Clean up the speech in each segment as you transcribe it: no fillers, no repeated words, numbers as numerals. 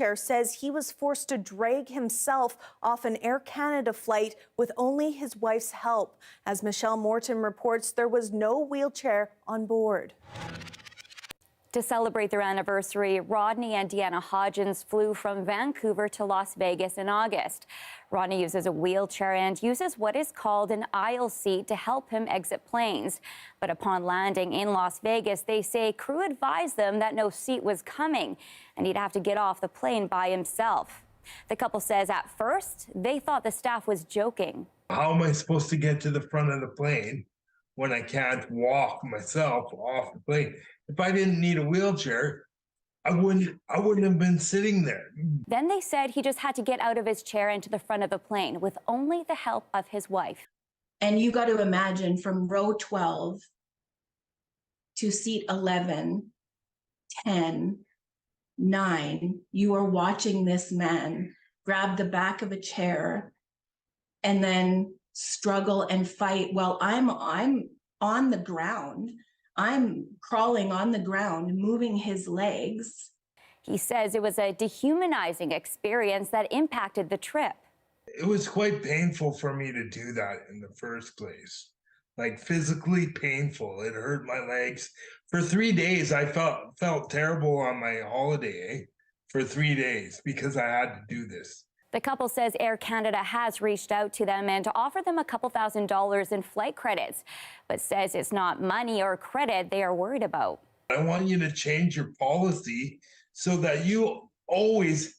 says he was forced to drag himself off an Air Canada flight with only his wife's help. As Michelle Morton reports, there was no wheelchair on board. To celebrate their anniversary, Rodney and Deanna Hodgins flew from Vancouver to Las Vegas in August. Rodney uses a wheelchair and uses what is called an aisle seat to help him exit planes. But upon landing in Las Vegas, they say crew advised them that no seat was coming and he'd have to get off the plane by himself. The couple says at first they thought the staff was joking. How am I supposed to get to the front of the plane when I can't walk myself off the plane? If I didn't need a wheelchair, I wouldn't have been sitting there. Then they said he just had to get out of his chair into the front of the plane with only the help of his wife. And you got to imagine from row 12 to seat 11, 10, 9, you are watching this man grab the back of a chair and then struggle and fight while I'm on the ground. I'm crawling on the ground, moving his legs. He says it was a dehumanizing experience that impacted the trip. It was quite painful for me to do that in the first place. Like physically painful. It hurt my legs. For 3 days, I felt terrible on my holiday for 3 days because I had to do this. The couple says Air Canada has reached out to them and to offer them a couple $1,000s in flight credits, but says it's not money or credit they are worried about. I want you to change your policy so that you always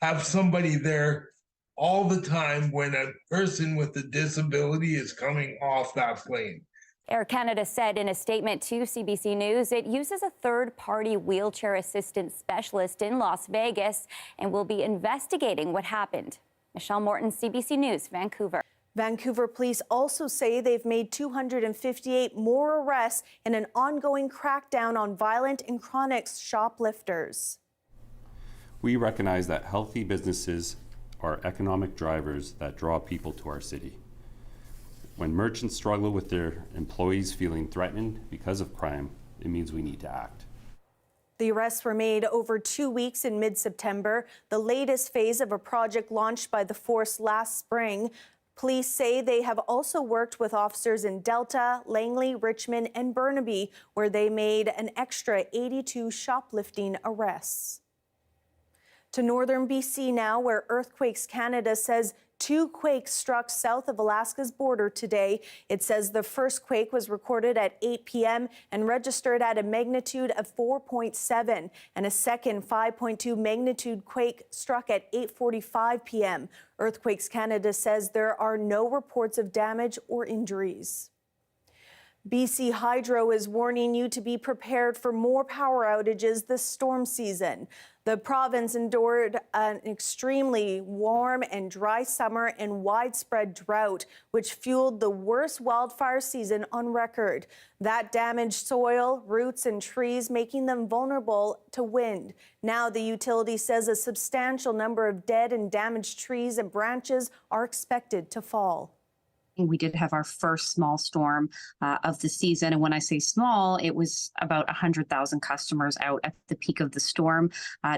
have somebody there all the time when a person with a disability is coming off that plane. Air Canada said in a statement to CBC News it uses a third-party wheelchair assistance specialist in Las Vegas and will be investigating what happened. Michelle Morton, CBC News, Vancouver. Vancouver Police also say they've made 258 more arrests in an ongoing crackdown on violent and chronic shoplifters. We recognize that healthy businesses are economic drivers that draw people to our city. When merchants struggle with their employees feeling threatened because of crime, it means we need to act. The arrests were made over 2 weeks in mid-September, the latest phase of a project launched by the force last spring. Police say they have also worked with officers in Delta, Langley, Richmond, and Burnaby, where they made an extra 82 shoplifting arrests. To northern BC now, where Earthquakes Canada says 2 quakes struck south of Alaska's border today. It says the first quake was recorded at 8 p.m. and registered at a magnitude of 4.7, and a second 5.2 magnitude quake struck at 8:45 p.m. Earthquakes Canada says there are no reports of damage or injuries. BC Hydro is warning you to be prepared for more power outages this storm season. The province endured an extremely warm and dry summer and widespread drought, which fueled the worst wildfire season on record. That damaged soil, roots, and trees, making them vulnerable to wind. Now the utility says a substantial number of dead and damaged trees and branches are expected to fall. We did have our first small storm of the season. And when I say small, it was about 100,000 customers out at the peak of the storm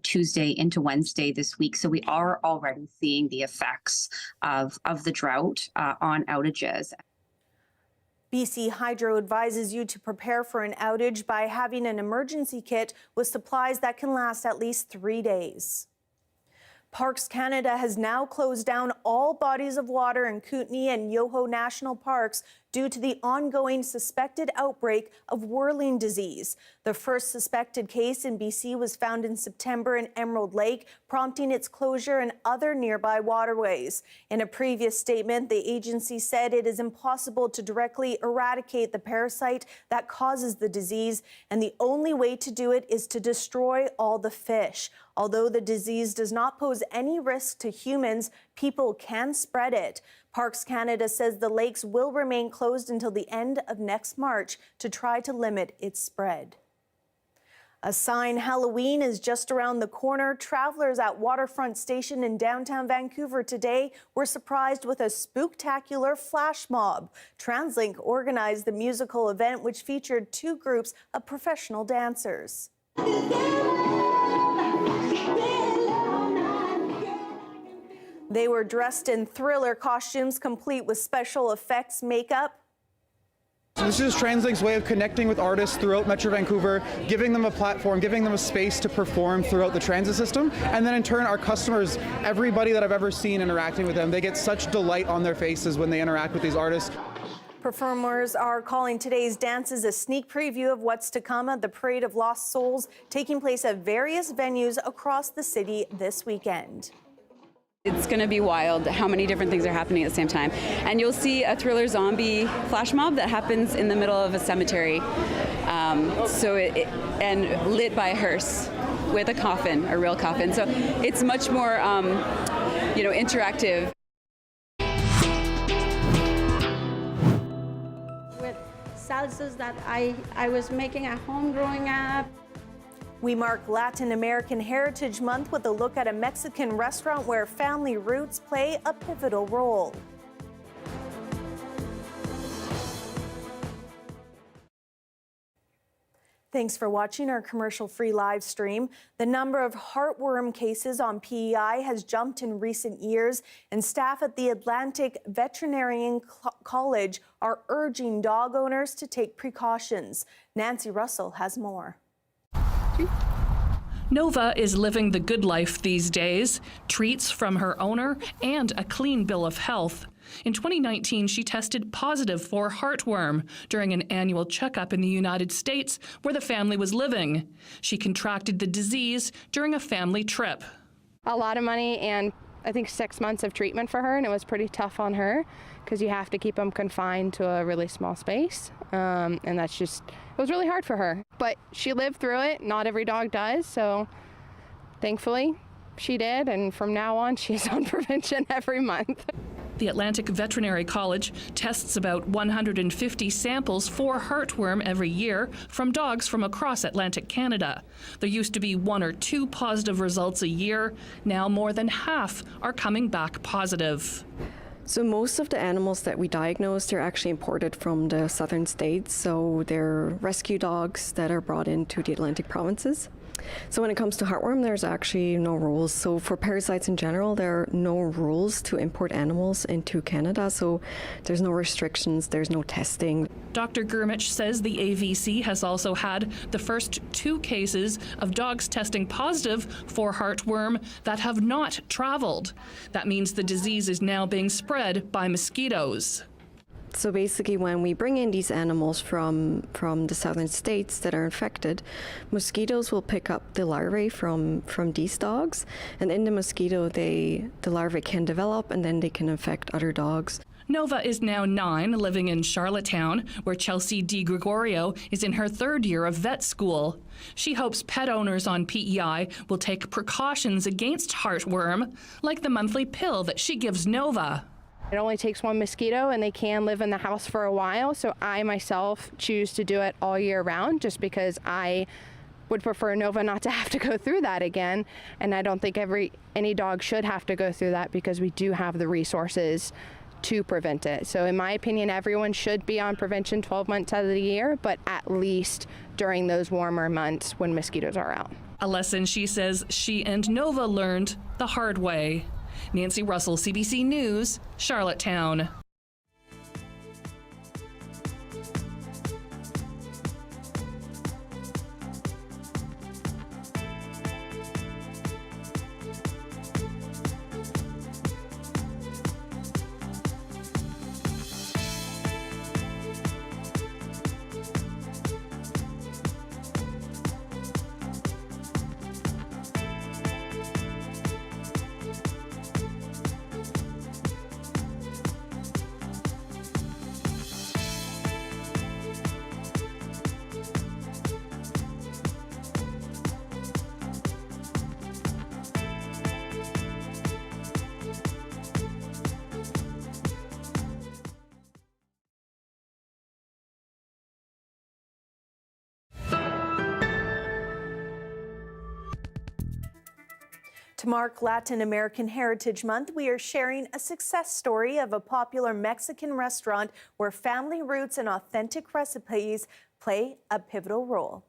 Tuesday into Wednesday this week. So we are already seeing the effects of the drought on outages. BC Hydro advises you to prepare for an outage by having an emergency kit with supplies that can last at least 3 days. Parks Canada has now closed down all bodies of water in Kootenay and Yoho National Parks due to the ongoing suspected outbreak of whirling disease. The first suspected case in BC was found in September in Emerald Lake, prompting its closure and other nearby waterways. In a previous statement, the agency said it is impossible to directly eradicate the parasite that causes the disease, and the only way to do it is to destroy all the fish. Although the disease does not pose any risk to humans, people can spread it. Parks Canada says the lakes will remain closed until the end of next March to try to limit its spread. A sign Halloween is just around the corner. Travelers at Waterfront Station in downtown Vancouver today were surprised with a spooktacular flash mob. TransLink organized the musical event, which featured 2 groups of professional dancers. They were dressed in thriller costumes, complete with special effects makeup. So this is TransLink's way of connecting with artists throughout Metro Vancouver, giving them a platform, giving them a space to perform throughout the transit system. And then in turn, our customers, everybody that I've ever seen interacting with them, they get such delight on their faces when they interact with these artists. Performers are calling today's dances a sneak preview of what's to come at the Parade of Lost Souls, taking place at various venues across the city this weekend. It's going to be wild how many different things are happening at the same time. And you'll see a thriller zombie flash mob that happens in the middle of a cemetery. And lit by a hearse with a coffin, a real coffin. So it's much more, interactive. With salsas that I was making at home growing up. We mark Latin American Heritage Month with a look at a Mexican restaurant where family roots play a pivotal role. Thanks for watching our commercial-free live stream. The number of heartworm cases on PEI has jumped in recent years, and staff at the Atlantic Veterinary College are urging dog owners to take precautions. Nancy Russell has more. Nova is living the good life these days, treats from her owner and a clean bill of health. In 2019, she tested positive for heartworm during an annual checkup in the United States where the family was living. She contracted the disease during a family trip. A lot of money and I think 6 months of treatment for her, and it was pretty tough on her because you have to keep them confined to a really small space, and it was really hard for her. But she lived through it. Not every dog does, so thankfully she did, and from now on she's on prevention every month. The Atlantic Veterinary College tests about 150 samples for heartworm every year from dogs from across Atlantic Canada. There used to be 1 or 2 positive results a year. Now more than half are coming back positive. So most of the animals that we diagnosed are actually imported from the southern states. So they're rescue dogs that are brought into the Atlantic provinces. So when it comes to heartworm, there's actually no rules. So for parasites in general, there are no rules to import animals into Canada. So there's no restrictions, there's no testing. Dr. Gurmich says the AVC has also had the first 2 cases of dogs testing positive for heartworm that have not traveled. That means the disease is now being spread by mosquitoes. So basically, when we bring in these animals from the southern states that are infected, mosquitoes will pick up the larvae from these dogs, and in the mosquito, the larvae can develop, and then they can infect other dogs. Nova is now 9, living in Charlottetown, where Chelsea Di Gregorio is in her 3rd year of vet school. She hopes pet owners on PEI will take precautions against heartworm, like the monthly pill that she gives Nova. It only takes 1 mosquito and they can live in the house for a while, so I myself choose to do it all year round just because I would prefer Nova not to have to go through that again, and I don't think any dog should have to go through that because we do have the resources to prevent it. So in my opinion, everyone should be on prevention 12 months out of the year, but at least during those warmer months when mosquitoes are out. A lesson she says she and Nova learned the hard way. Nancy Russell, CBC News, Charlottetown. To mark Latin American Heritage Month, we are sharing a success story of a popular Mexican restaurant where family roots and authentic recipes play a pivotal role.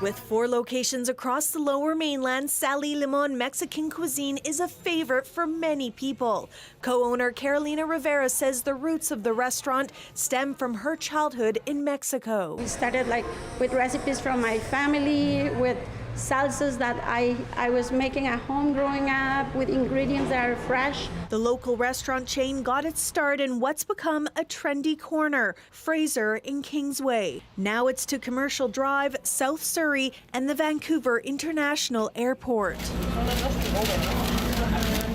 With 4 locations across the Lower Mainland, Sally Limon Mexican Cuisine is a favorite for many people. Co-owner Carolina Rivera says the roots of the restaurant stem from her childhood in Mexico. We started with recipes from my family, with salsas that I was making at home growing up, with ingredients that are fresh. The local restaurant chain got its start in what's become a trendy corner, Fraser in Kingsway. Now it's to Commercial Drive, South Surrey, and the Vancouver International Airport.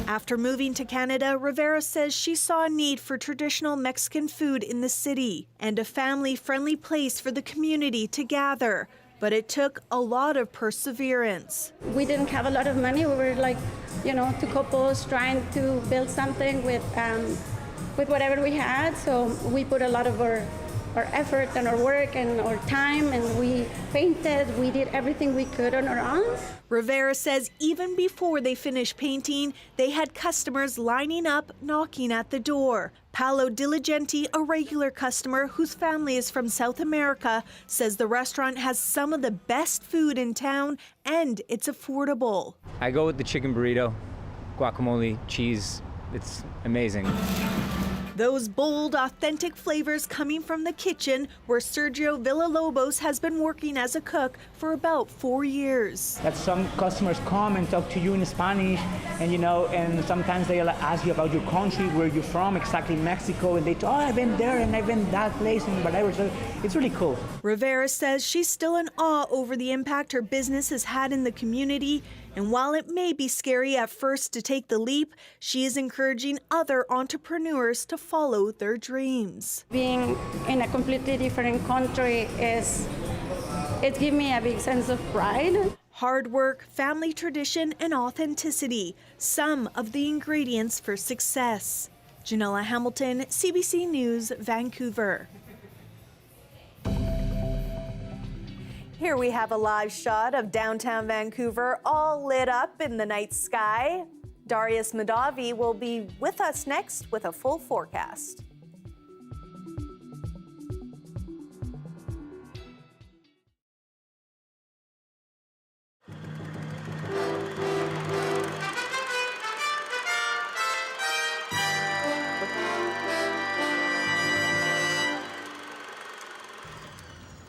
After moving to Canada, Rivera says she saw a need for traditional Mexican food in the city and a family-friendly place for the community to gather. But it took a lot of perseverance. We didn't have a lot of money. We were two couples trying to build something with whatever we had. So we put a lot of our effort and our work and our time, and we painted. We did everything we could on our own. Rivera says even before they finished painting, they had customers lining up, knocking at the door. Paolo Diligenti, a regular customer whose family is from South America, says the restaurant has some of the best food in town and it's affordable. I go with the chicken burrito, guacamole, cheese. It's amazing. Those bold, authentic flavors coming from the kitchen where Sergio Villalobos has been working as a cook for about 4 years. That some customers come and talk to you in Spanish, and sometimes they'll ask you about your country, where you're from, exactly Mexico, and they talk, I've been there and I've been that place and whatever, so it's really cool. Rivera says she's still in awe over the impact her business has had in the community. And while it may be scary at first to take the leap, she is encouraging other entrepreneurs to follow their dreams. Being in a completely different country it gives me a big sense of pride. Hard work, family tradition, and authenticity, some of the ingredients for success. Janella Hamilton, CBC News, Vancouver. Here we have a live shot of downtown Vancouver, all lit up in the night sky. Darius Madavi will be with us next with a full forecast.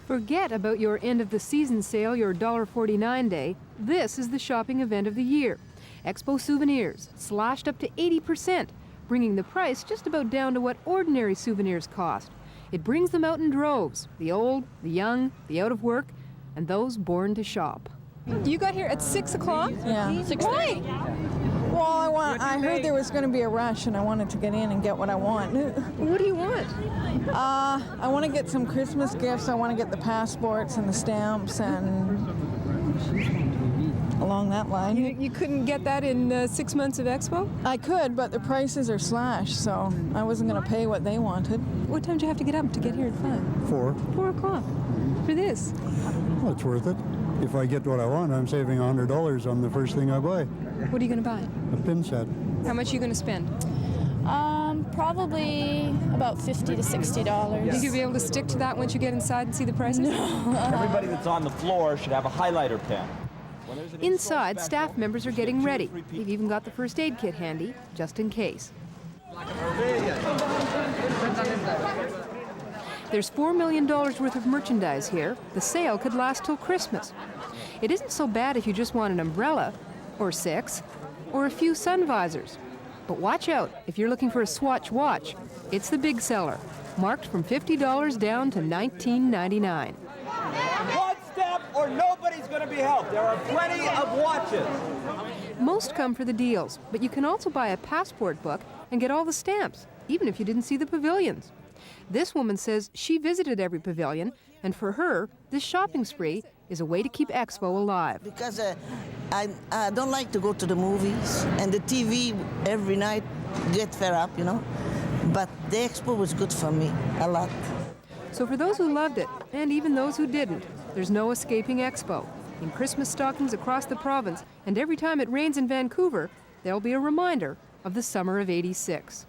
Forget about your end-of-the-season sale, your $1.49 day. This is the shopping event of the year. Expo souvenirs, slashed up to 80%, bringing the price just about down to what ordinary souvenirs cost. It brings them out in droves, the old, the young, the out of work, and those born to shop. You got here at 6 o'clock? Yeah. 6:30? Well, I heard there was going to be a rush, and I wanted to get in and get what I want. What do you want? I want to get some Christmas gifts. I want to get the passports and the stamps and along that line. You couldn't get that in 6 months of Expo? I could, but the prices are slashed, so I wasn't going to pay what they wanted. What time do you have to get up to get here at 5? 4. 4 o'clock. For this? Well, it's worth it. If I get what I want, I'm saving $100 on the first thing I buy. What are you going to buy? A pin set. How much are you going to spend? Probably about $50 to $60. Think you'll be able to stick to that once you get inside and see the prices? No. Everybody that's on the floor should have a highlighter pen. Inside, staff members are getting ready. They've even got the first aid kit handy, just in case. There's $4 million worth of merchandise here. The sale could last till Christmas. It isn't so bad if you just want an umbrella, or 6, or a few sun visors. But watch out, if you're looking for a Swatch watch, it's the big seller, marked from $50 down to $19.99. One step or nobody's going to be helped. There are plenty of watches. Most come for the deals, but you can also buy a passport book and get all the stamps, even if you didn't see the pavilions. This woman says she visited every pavilion, and for her, this shopping spree is a way to keep Expo alive. Because I don't like to go to the movies, and the TV every night get fed up, But the Expo was good for me, a lot. So for those who loved it, and even those who didn't, there's no escaping Expo. In Christmas stockings across the province, and every time it rains in Vancouver, there'll be a reminder of the summer of '86.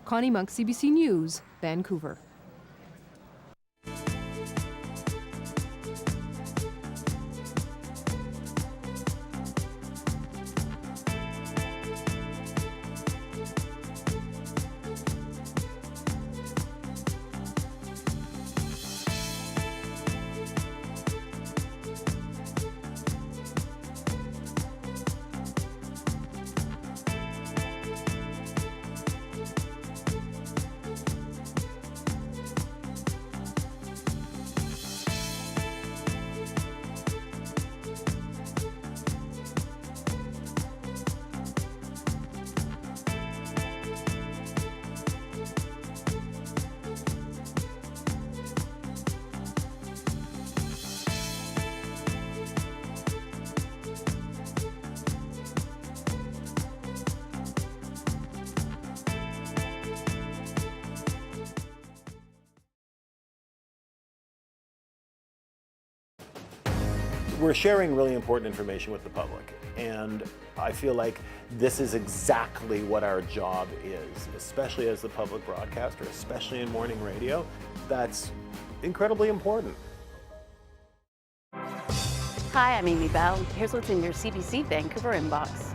Connie Monk, CBC News, Vancouver. We're sharing really important information with the public, and I feel like this is exactly what our job is, especially as the public broadcaster, especially in morning radio. That's incredibly important. Hi, I'm Amy Bell. Here's what's in your CBC Vancouver inbox.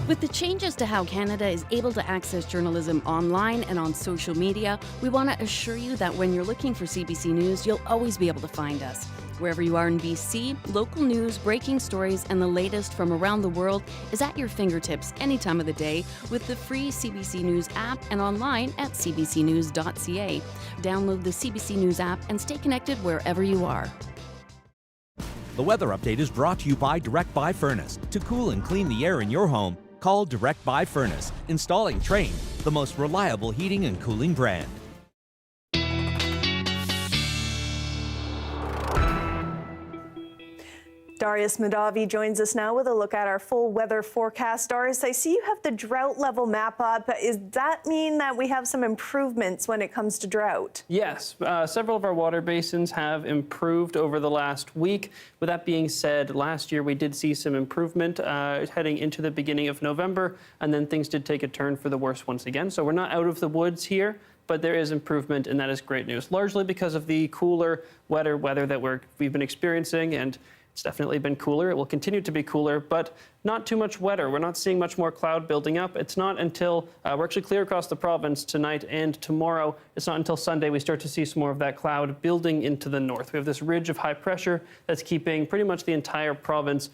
With the changes to how Canada is able to access journalism online and on social media, we want to assure you that when you're looking for CBC News, you'll always be able to find us. Wherever you are in BC, local news, breaking stories, and the latest from around the world is at your fingertips any time of the day with the free CBC News app and online at cbcnews.ca. Download the CBC News app and stay connected wherever you are. The weather update is brought to you by Direct Buy Furnace. To cool and clean the air in your home, call Direct Buy Furnace. Installing Trane, the most reliable heating and cooling brand. Darius Madavi joins us now with a look at our full weather forecast. Darius, I see you have the drought level map up. Does that mean that we have some improvements when it comes to drought? Yes, several of our water basins have improved over the last week. With that being said, last year we did see some improvement heading into the beginning of November, and then things did take a turn for the worse once again. So we're not out of the woods here, but there is improvement, and that is great news, largely because of the cooler, wetter weather that we've been experiencing, and it's definitely been cooler. It will continue to be cooler, but not too much wetter. We're not seeing much more cloud building up. It's not until we're actually clear across the province tonight and tomorrow. It's not until Sunday we start to see some more of that cloud building into the north. We have this ridge of high pressure that's keeping pretty much the entire province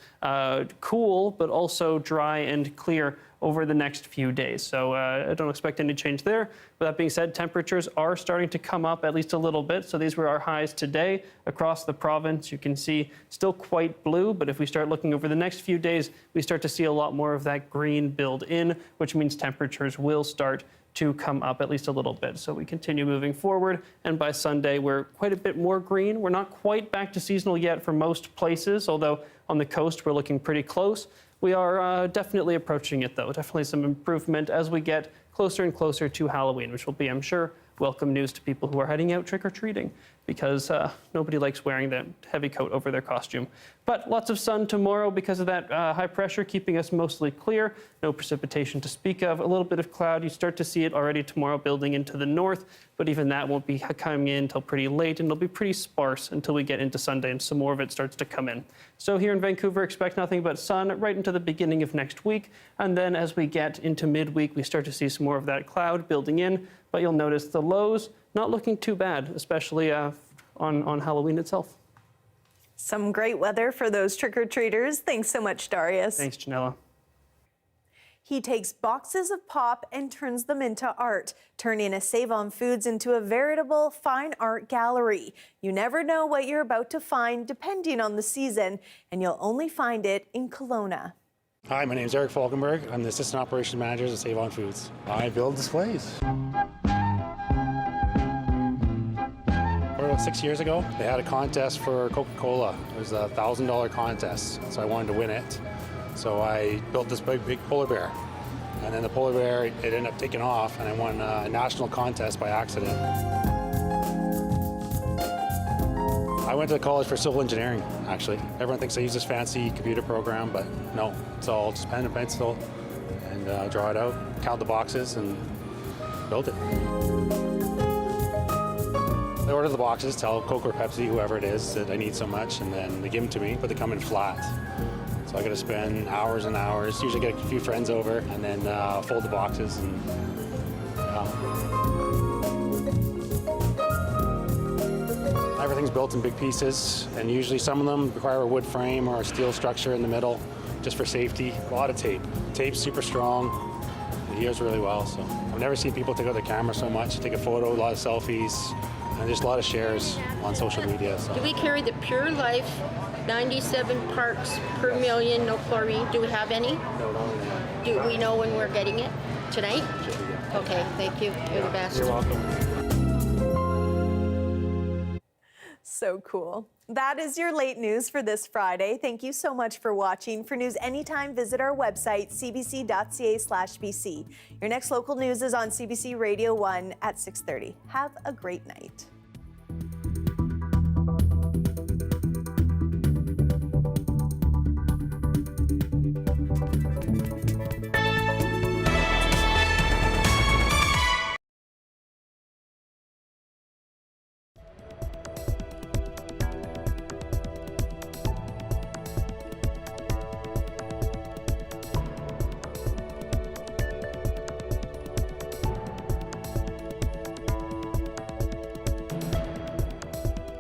cool, but also dry and clear over the next few days. So I don't expect any change there. With that being said, temperatures are starting to come up at least a little bit. So these were our highs today across the province. You can see still quite blue, but if we start looking over the next few days, we start to see a lot more of that green build in, which means temperatures will start to come up at least a little bit. So we continue moving forward, and by Sunday, we're quite a bit more green. We're not quite back to seasonal yet for most places, although on the coast, we're looking pretty close. We are definitely approaching it, though. Definitely some improvement as we get closer and closer to Halloween, which will be, I'm sure, welcome news to people who are heading out trick-or-treating, because nobody likes wearing that heavy coat over their costume. But lots of sun tomorrow because of that high pressure, keeping us mostly clear. No precipitation to speak of. A little bit of cloud. You start to see it already tomorrow building into the north, but even that won't be coming in until pretty late, and it'll be pretty sparse until we get into Sunday and some more of it starts to come in. So here in Vancouver, expect nothing but sun right into the beginning of next week, and then as we get into midweek, we start to see some more of that cloud building in, but you'll notice the lows not looking too bad, especially on Halloween itself. Some great weather for those trick-or-treaters. Thanks so much, Darius. Thanks, Janella. He takes boxes of pop and turns them into art, turning a Save On Foods into a veritable fine art gallery. You never know what you're about to find depending on the season, and you'll only find it in Kelowna. Hi, my name is Eric Falkenberg. I'm the Assistant Operations Manager at Save On Foods. I build displays. About 6 years ago, they had a contest for Coca-Cola. It was a $1,000 contest, so I wanted to win it. So I built this big polar bear. And then the polar bear, it ended up taking off, and I won a national contest by accident. I went to college for civil engineering, actually. Everyone thinks I use this fancy computer program, but no, it's all just pen and pencil, and draw it out, count the boxes, and build it. I order the boxes, tell Coke or Pepsi, whoever it is, that I need so much, and then they give them to me, but they come in flat. So I got to spend hours and hours, usually get a few friends over, and then fold the boxes. And everything's built in big pieces, and usually some of them require a wood frame or a steel structure in the middle, just for safety. A lot of tape. Tape's super strong. It adheres really well. So I've never seen people take out their camera so much, take a photo, a lot of selfies. And there's a lot of shares on social media. So. Do we carry the Pure Life 97 parts per million, no chlorine? Do we have any? No, not Do we know when we're getting it? Tonight? Okay, thank you. You're the best. You're welcome. So cool. That is your late news for this Friday. Thank you so much for watching. For news anytime, visit our website, cbc.ca/bc. Your next local news is on CBC Radio 1 at 6:30. Have a great night.